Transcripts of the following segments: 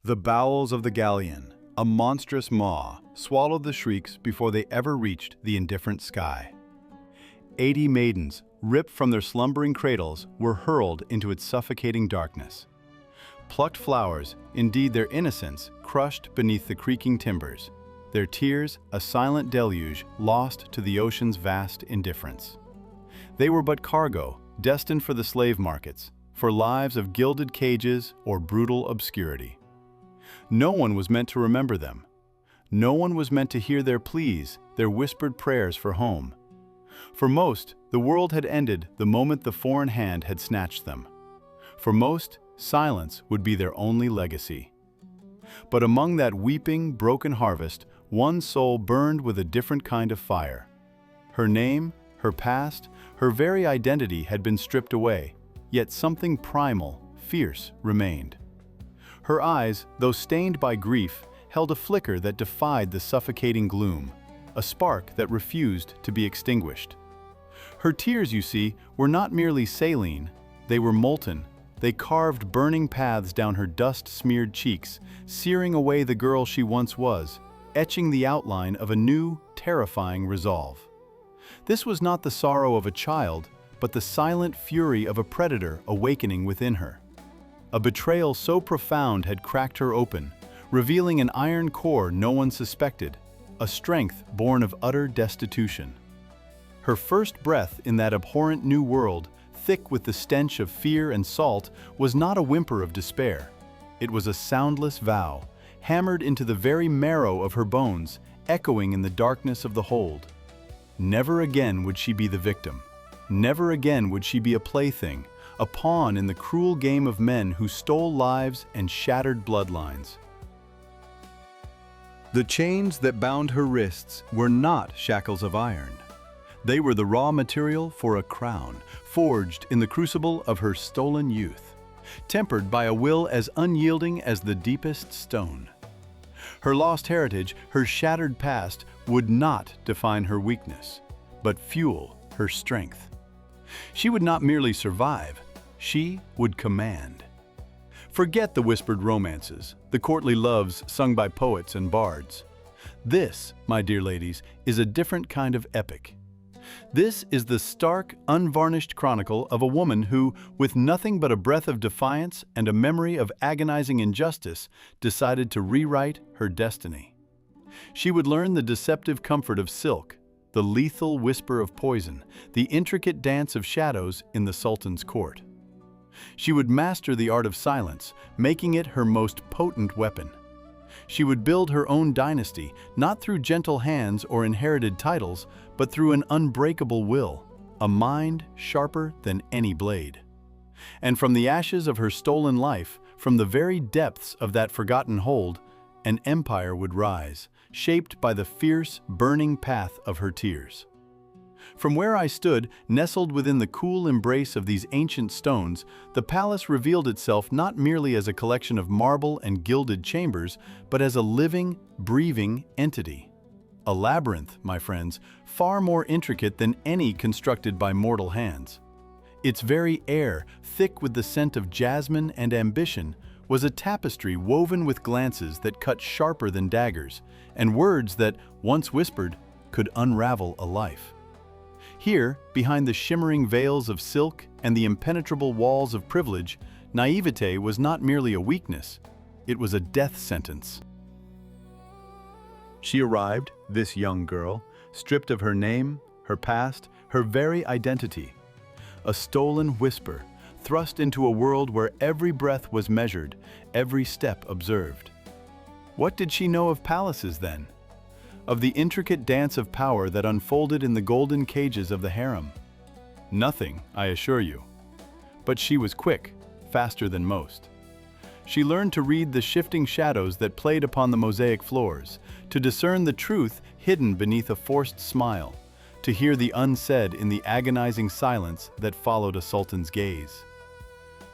The bowels of the galleon, a monstrous maw, swallowed the shrieks before they ever reached the indifferent sky. 80 maidens, ripped from their slumbering cradles, were hurled into its suffocating darkness. Plucked flowers, indeed their innocence, crushed beneath the creaking timbers, their tears a silent deluge lost to the ocean's vast indifference. They were but cargo, destined for the slave markets, for lives of gilded cages or brutal obscurity. No one was meant to remember them. No one was meant to hear their pleas, their whispered prayers for home. For most, the world had ended the moment the foreign hand had snatched them. For most, silence would be their only legacy. But among that weeping, broken harvest, one soul burned with a different kind of fire. Her name, her past, her very identity had been stripped away, yet something primal, fierce, remained. Her eyes, though stained by grief, held a flicker that defied the suffocating gloom, a spark that refused to be extinguished. Her tears, you see, were not merely saline, they were molten. They carved burning paths down her dust-smeared cheeks, searing away the girl she once was, etching the outline of a new, terrifying resolve. This was not the sorrow of a child, but the silent fury of a predator awakening within her. A betrayal so profound had cracked her open, revealing an iron core no one suspected, a strength born of utter destitution. Her first breath in that abhorrent new world, thick with the stench of fear and salt, was not a whimper of despair. It was a soundless vow, hammered into the very marrow of her bones, echoing in the darkness of the hold. Never again would she be the victim. Never again would she be a plaything, a pawn in the cruel game of men who stole lives and shattered bloodlines. The chains that bound her wrists were not shackles of iron. They were the raw material for a crown, forged in the crucible of her stolen youth, tempered by a will as unyielding as the deepest stone. Her lost heritage, her shattered past, would not define her weakness, but fuel her strength. She would not merely survive, she would command. Forget the whispered romances, the courtly loves sung by poets and bards. This, my dear ladies, is a different kind of epic. This is the stark, unvarnished chronicle of a woman who, with nothing but a breath of defiance and a memory of agonizing injustice, decided to rewrite her destiny. She would learn the deceptive comfort of silk, the lethal whisper of poison, the intricate dance of shadows in the Sultan's court. She would master the art of silence, making it her most potent weapon. She would build her own dynasty, not through gentle hands or inherited titles, but through an unbreakable will, a mind sharper than any blade. And from the ashes of her stolen life, from the very depths of that forgotten hold, an empire would rise, shaped by the fierce, burning path of her tears. From where I stood, nestled within the cool embrace of these ancient stones, the palace revealed itself not merely as a collection of marble and gilded chambers, but as a living, breathing entity. A labyrinth, my friends, far more intricate than any constructed by mortal hands. Its very air, thick with the scent of jasmine and ambition, was a tapestry woven with glances that cut sharper than daggers, and words that, once whispered, could unravel a life. Here, behind the shimmering veils of silk and the impenetrable walls of privilege, naivete was not merely a weakness, it was a death sentence. She arrived, this young girl, stripped of her name, her past, her very identity. A stolen whisper, thrust into a world where every breath was measured, every step observed. What did she know of palaces then? Of the intricate dance of power that unfolded in the golden cages of the harem? Nothing, I assure you. But she was quick, faster than most. She learned to read the shifting shadows that played upon the mosaic floors, to discern the truth hidden beneath a forced smile, to hear the unsaid in the agonizing silence that followed a sultan's gaze.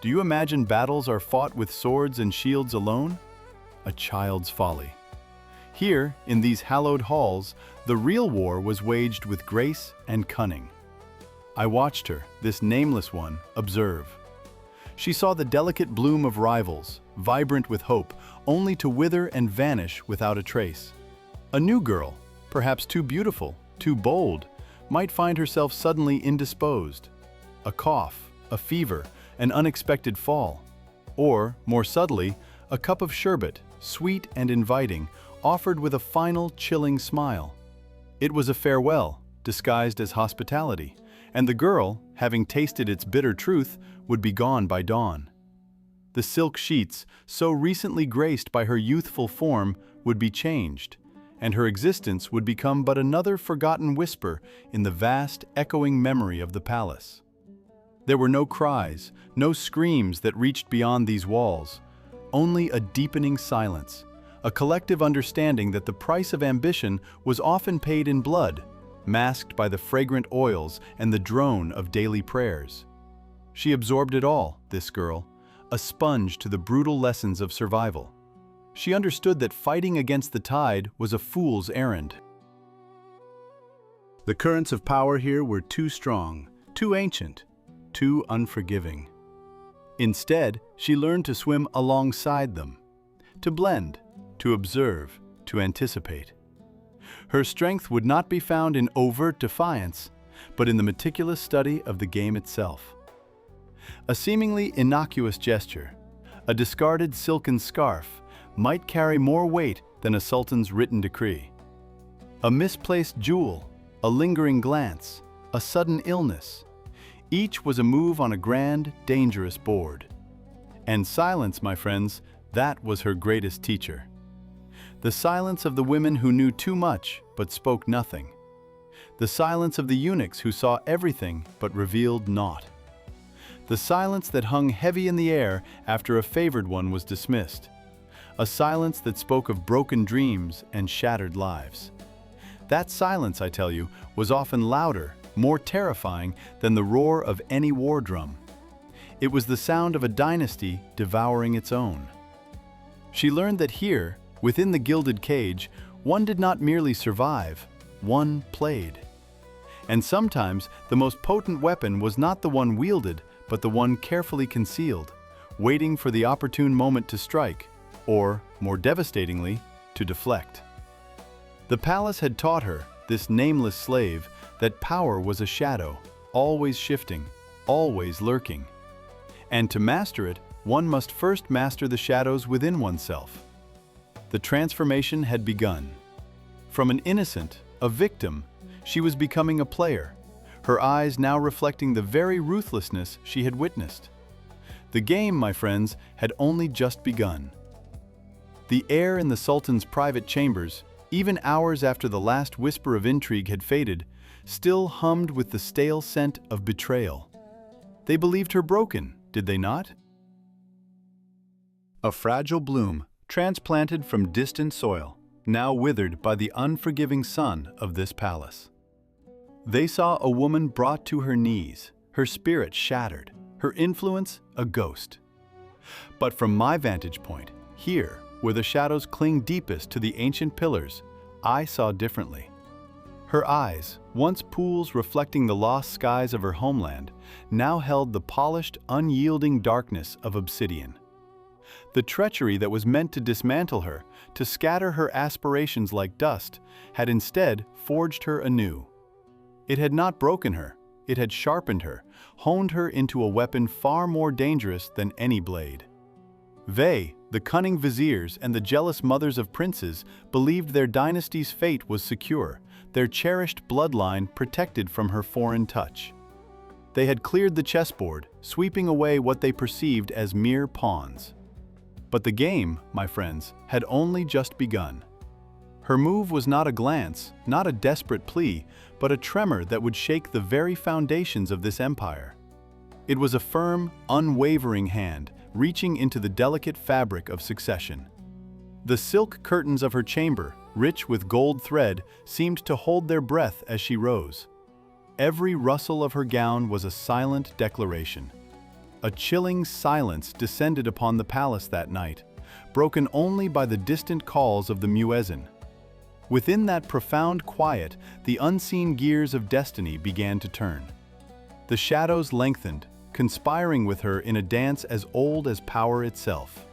Do you imagine battles are fought with swords and shields alone? A child's folly. Here, in these hallowed halls, the real war was waged with grace and cunning. I watched her, this nameless one, observe. She saw the delicate bloom of rivals, vibrant with hope, only to wither and vanish without a trace. A new girl, perhaps too beautiful, too bold, might find herself suddenly indisposed. A cough, a fever, an unexpected fall. Or, more subtly, a cup of sherbet, sweet and inviting, offered with a final chilling smile. It was a farewell, disguised as hospitality, and the girl, having tasted its bitter truth, would be gone by dawn. The silk sheets, so recently graced by her youthful form, would be changed, and her existence would become but another forgotten whisper in the vast, echoing memory of the palace. There were no cries, no screams that reached beyond these walls, only a deepening silence, a collective understanding that the price of ambition was often paid in blood, masked by the fragrant oils and the drone of daily prayers. She absorbed it all, this girl, a sponge to the brutal lessons of survival. She understood that fighting against the tide was a fool's errand. The currents of power here were too strong, too ancient, too unforgiving. Instead, she learned to swim alongside them, to blend, to observe, to anticipate. Her strength would not be found in overt defiance, but in the meticulous study of the game itself. A seemingly innocuous gesture, a discarded silken scarf, might carry more weight than a sultan's written decree. A misplaced jewel, a lingering glance, a sudden illness, each was a move on a grand, dangerous board. And silence, my friends, that was her greatest teacher. The silence of the women who knew too much but spoke nothing. The silence of the eunuchs who saw everything but revealed naught. The silence that hung heavy in the air after a favored one was dismissed. A silence that spoke of broken dreams and shattered lives. That silence, I tell you, was often louder, more terrifying than the roar of any war drum. It was the sound of a dynasty devouring its own. She learned that here, within the gilded cage, one did not merely survive, one played. And sometimes the most potent weapon was not the one wielded, but the one carefully concealed, waiting for the opportune moment to strike, or, more devastatingly, to deflect. The palace had taught her, this nameless slave, that power was a shadow, always shifting, always lurking. And to master it, one must first master the shadows within oneself. The transformation had begun. From an innocent, a victim, she was becoming a player, her eyes now reflecting the very ruthlessness she had witnessed. The game, my friends, had only just begun. The air in the Sultan's private chambers, even hours after the last whisper of intrigue had faded, still hummed with the stale scent of betrayal. They believed her broken, did they not? A fragile bloom, transplanted from distant soil, now withered by the unforgiving sun of this palace. They saw a woman brought to her knees, her spirit shattered, her influence a ghost. But from my vantage point, here, where the shadows cling deepest to the ancient pillars, I saw differently. Her eyes, once pools reflecting the lost skies of her homeland, now held the polished, unyielding darkness of obsidian. The treachery that was meant to dismantle her, to scatter her aspirations like dust, had instead forged her anew. It had not broken her, it had sharpened her, honed her into a weapon far more dangerous than any blade. They, the cunning viziers and the jealous mothers of princes, believed their dynasty's fate was secure, their cherished bloodline protected from her foreign touch. They had cleared the chessboard, sweeping away what they perceived as mere pawns. But the game, my friends, had only just begun. Her move was not a glance, not a desperate plea, but a tremor that would shake the very foundations of this empire. It was a firm, unwavering hand, reaching into the delicate fabric of succession. The silk curtains of her chamber, rich with gold thread, seemed to hold their breath as she rose. Every rustle of her gown was a silent declaration. A chilling silence descended upon the palace that night, broken only by the distant calls of the muezzin. Within that profound quiet, the unseen gears of destiny began to turn. The shadows lengthened, conspiring with her in a dance as old as power itself.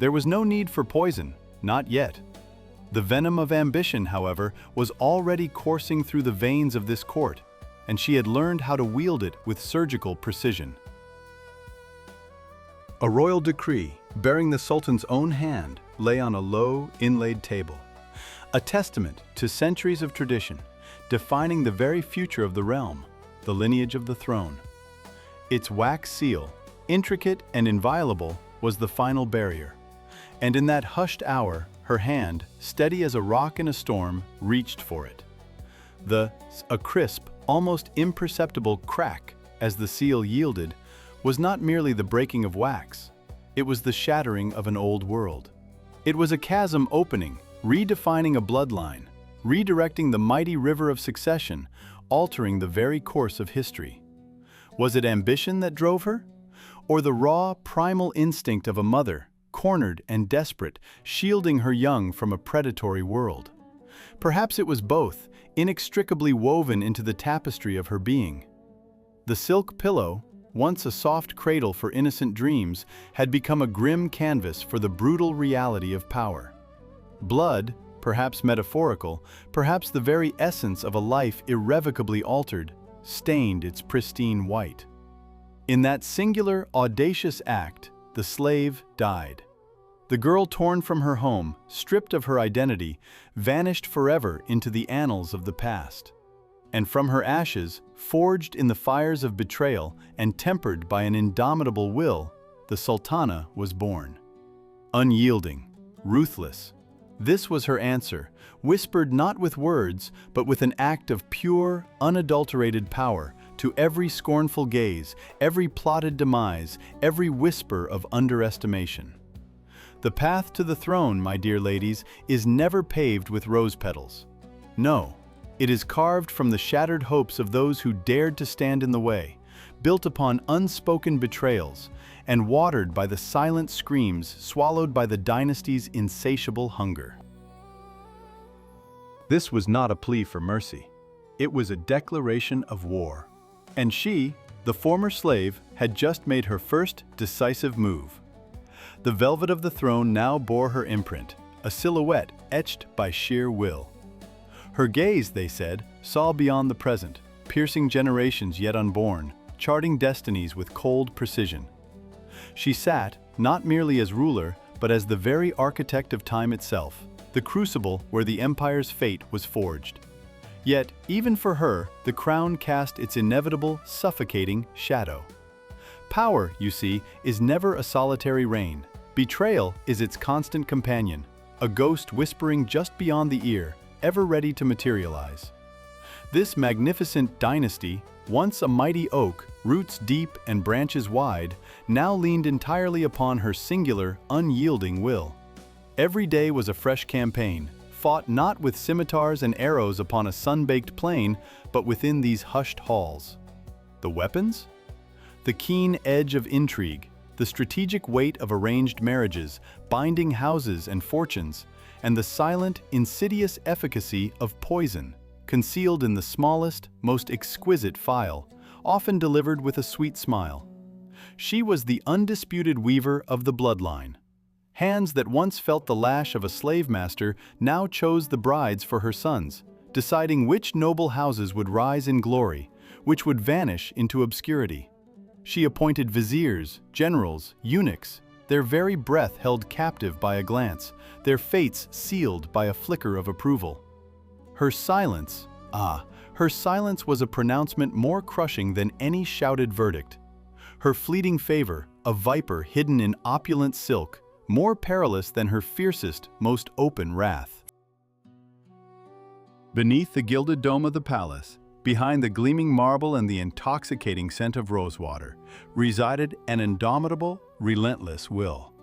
There was no need for poison, not yet. The venom of ambition, however, was already coursing through the veins of this court, and she had learned how to wield it with surgical precision. A royal decree, bearing the Sultan's own hand, lay on a low, inlaid table, a testament to centuries of tradition, defining the very future of the realm, the lineage of the throne. Its wax seal, intricate and inviolable, was the final barrier, and in that hushed hour, her hand, steady as a rock in a storm, reached for it. A crisp, almost imperceptible crack as the seal yielded was not merely the breaking of wax, it was the shattering of an old world. It was a chasm opening, redefining a bloodline, redirecting the mighty river of succession, altering the very course of history. Was it ambition that drove her? Or the raw, primal instinct of a mother, cornered and desperate, shielding her young from a predatory world? Perhaps it was both, inextricably woven into the tapestry of her being. The silk pillow, once a soft cradle for innocent dreams, had become a grim canvas for the brutal reality of power. Blood, perhaps metaphorical, perhaps the very essence of a life irrevocably altered, stained its pristine white. In that singular, audacious act, the slave died. The girl torn from her home, stripped of her identity, vanished forever into the annals of the past. And from her ashes, forged in the fires of betrayal and tempered by an indomitable will, the Sultana was born. Unyielding, ruthless. This was her answer, whispered not with words, but with an act of pure, unadulterated power, to every scornful gaze, every plotted demise, every whisper of underestimation. The path to the throne, my dear ladies, is never paved with rose petals. No, it is carved from the shattered hopes of those who dared to stand in the way, built upon unspoken betrayals, and watered by the silent screams swallowed by the dynasty's insatiable hunger. This was not a plea for mercy. It was a declaration of war. And she, the former slave, had just made her first decisive move. The velvet of the throne now bore her imprint, a silhouette etched by sheer will. Her gaze, they said, saw beyond the present, piercing generations yet unborn, charting destinies with cold precision. She sat, not merely as ruler, but as the very architect of time itself, the crucible where the empire's fate was forged. Yet, even for her, the crown cast its inevitable, suffocating shadow. Power, you see, is never a solitary reign. Betrayal is its constant companion, a ghost whispering just beyond the ear, ever ready to materialize. This magnificent dynasty, once a mighty oak, roots deep and branches wide, now leaned entirely upon her singular, unyielding will. Every day was a fresh campaign, fought not with scimitars and arrows upon a sun-baked plain, but within these hushed halls. The weapons? The keen edge of intrigue, the strategic weight of arranged marriages, binding houses and fortunes, and the silent, insidious efficacy of poison, concealed in the smallest, most exquisite phial, often delivered with a sweet smile. She was the undisputed weaver of the bloodline. Hands that once felt the lash of a slave master now chose the brides for her sons, deciding which noble houses would rise in glory, which would vanish into obscurity. She appointed viziers, generals, eunuchs, their very breath held captive by a glance, their fates sealed by a flicker of approval. Her silence, her silence was a pronouncement more crushing than any shouted verdict. Her fleeting favor, a viper hidden in opulent silk, more perilous than her fiercest, most open wrath. Beneath the gilded dome of the palace, behind the gleaming marble and the intoxicating scent of rosewater, resided an indomitable, relentless will.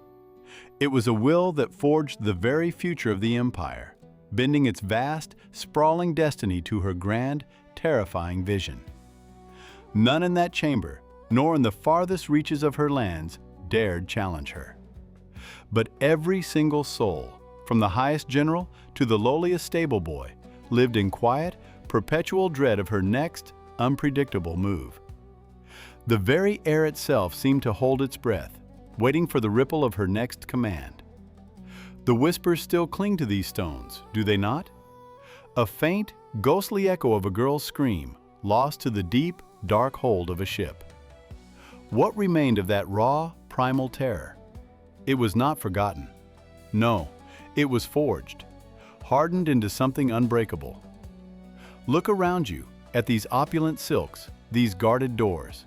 It was a will that forged the very future of the empire, bending its vast, sprawling destiny to her grand, terrifying vision. None in that chamber, nor in the farthest reaches of her lands, dared challenge her. But every single soul, from the highest general to the lowliest stable boy, lived in quiet, perpetual dread of her next, unpredictable move. The very air itself seemed to hold its breath, waiting for the ripple of her next command. The whispers still cling to these stones, do they not? A faint, ghostly echo of a girl's scream, lost to the deep, dark hold of a ship. What remained of that raw, primal terror? It was not forgotten. No, it was forged, hardened into something unbreakable. Look around you, at these opulent silks, these guarded doors.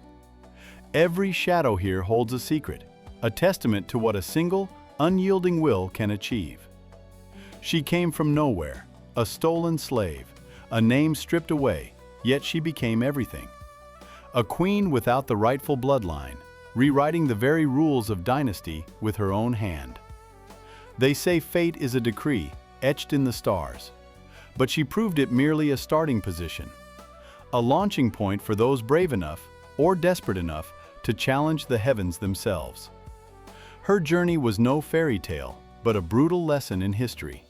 Every shadow here holds a secret, a testament to what a single, unyielding will can achieve. She came from nowhere, a stolen slave, a name stripped away, yet she became everything. A queen without the rightful bloodline, rewriting the very rules of dynasty with her own hand. They say fate is a decree, etched in the stars. But she proved it merely a starting position, a launching point for those brave enough or desperate enough to challenge the heavens themselves. Her journey was no fairy tale, but a brutal lesson in history.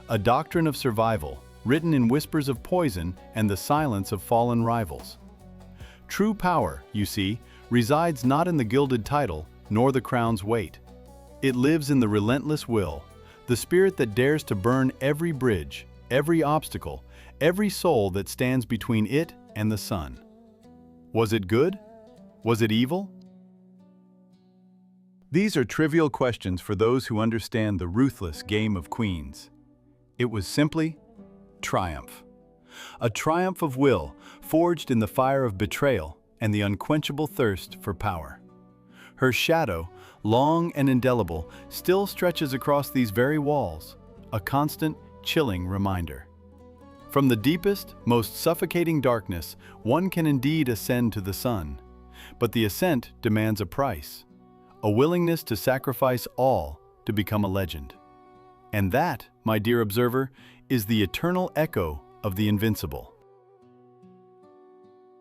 A doctrine of survival, written in whispers of poison and the silence of fallen rivals. True power, you see, resides not in the gilded title nor the crown's weight. It lives in the relentless will, the spirit that dares to burn every bridge, every obstacle, every soul that stands between it and the sun. Was it good? Was it evil? These are trivial questions for those who understand the ruthless game of queens. It was simply triumph. A triumph of will, forged in the fire of betrayal and the unquenchable thirst for power. Her shadow, long and indelible, still stretches across these very walls, a constant, chilling reminder. From the deepest, most suffocating darkness, one can indeed ascend to the sun, but the ascent demands a price, a willingness to sacrifice all to become a legend. And that, my dear observer, is the eternal echo of the invincible.